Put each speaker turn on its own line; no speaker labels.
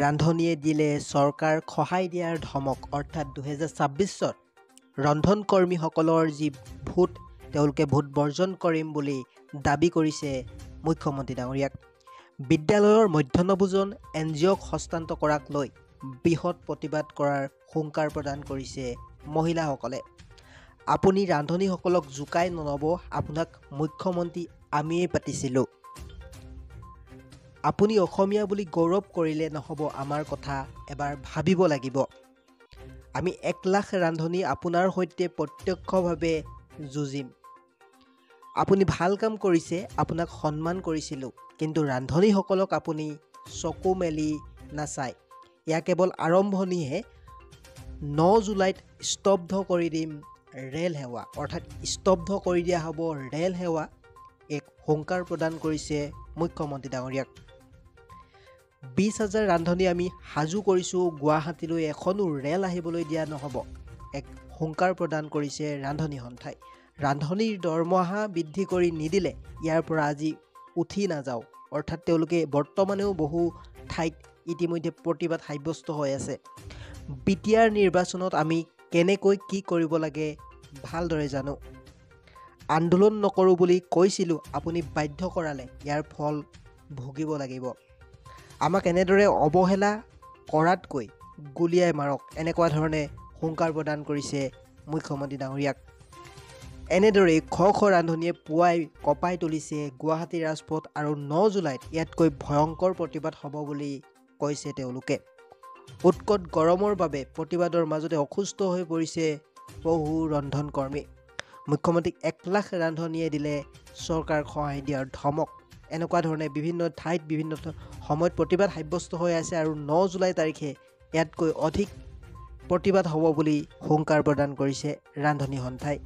ৰান্ধনীয়ে দিলে চৰকাৰ সহায় দিয়াৰ ধমক অৰ্থাৎ 2026ত ৰন্ধন কৰ্মীসকলৰ যি ভোট তেওঁলোকে ভোট বৰ্জন কৰিম বুলি দাবী কৰিছে মুখ্যমন্ত্ৰী ডাঙৰীয়াক। বিদ্যালয়ৰ মধ্যাহ্নভোজন NGOক হস্তান্তৰ কৰাক লৈ বৃহৎ প্ৰতিবাদ কৰাৰ হুংকাৰ প্ৰদান কৰিছে মহিলাসকলে। আপুনি ৰান্ধনীসকলক জোকাই নল'ব, আপোনাক মুখ্যমন্ত্ৰী আমিয়েই পাতিছিলোঁ। আপুনি অসমীয়া বুলি গৌৰৱ কৰিলে নহ'ব, আমাৰ কথা এবাৰ ভাবিব লাগিব। আমি 1 লাখ ৰান্ধনী আপোনাৰ সৈতে প্ৰত্যক্ষভাৱে যুঁজিম। আপুনি ভাল কাম কৰিছে, আপোনাক সন্মান কৰিছিলোঁ, কিন্তু ৰান্ধনীসকলক আপুনি চকু মেলি নাচায়। এয়া কেৱল আৰম্ভণিহে। 9 জুলাইত স্তব্ধ কৰি দিম ৰেল সেৱা, অৰ্থাৎ স্তব্ধ কৰি দিয়া হ'ব ৰেল সেৱা, এক হুংকাৰ প্ৰদান কৰিছে মুখ্যমন্ত্ৰী ডাঙৰীয়াক। 20,000 ৰান্ধনী আমি সাজু কৰিছোঁ, গুৱাহাটীলৈ এখনো ৰেল আহিবলৈ দিয়া নহ'ব, এক হুংকাৰ প্ৰদান কৰিছে ৰান্ধনী সন্থাই। ৰান্ধনীৰ দৰমহা বৃদ্ধি কৰি নিদিলে ইয়াৰ পৰা আজি উঠি নাযাওঁ, অৰ্থাৎ তেওঁলোকে বৰ্তমানেও বহু ঠাইত ইতিমধ্যে প্ৰতিবাদ সাব্যস্ত হৈ আছে। বিটিআৰ নিৰ্বাচনত আমি কেনেকৈ কি কৰিব লাগে ভালদৰে জানো। আন্দোলন নকৰোঁ বুলি কৈছিলোঁ, আপুনি বাধ্য কৰালে, ইয়াৰ ফল ভুগিব লাগিব। আমাক এনেদৰে অৱহেলা কৰাতকৈ গুলীয়াই মাৰক, এনেকুৱা ধৰণে হুংকাৰ প্ৰদান কৰিছে মুখ্যমন্ত্ৰী ডাঙৰীয়াক। এনেদৰেই শ শ ৰান্ধনীয়ে পুৱাই কঁপাই তুলিছে গুৱাহাটী ৰাজপথ আৰু 9 জুলাইত ইয়াতকৈ ভয়ংকৰ প্ৰতিবাদ হ'ব বুলি কৈছে তেওঁলোকে। উৎকট গৰমৰ বাবে প্ৰতিবাদৰ মাজতে অসুস্থ হৈ পৰিছে বহু ৰন্ধন কৰ্মী। মুখ্যমন্ত্ৰীক 1 লাখ ৰান্ধনীয়ে দিলে চৰকাৰক সহায় দিয়াৰ ধমক, এনেকুৱা ধৰণে বিভিন্ন ঠাইত বিভিন্ন সময়ত প্ৰতিবাদ সাব্যস্ত হৈ আছে আৰু 9 জুলাই তাৰিখে ইয়াতকৈ অধিক প্ৰতিবাদ হ'ব বুলি হুংকাৰ প্ৰদান কৰিছে ৰান্ধনী সন্থাই।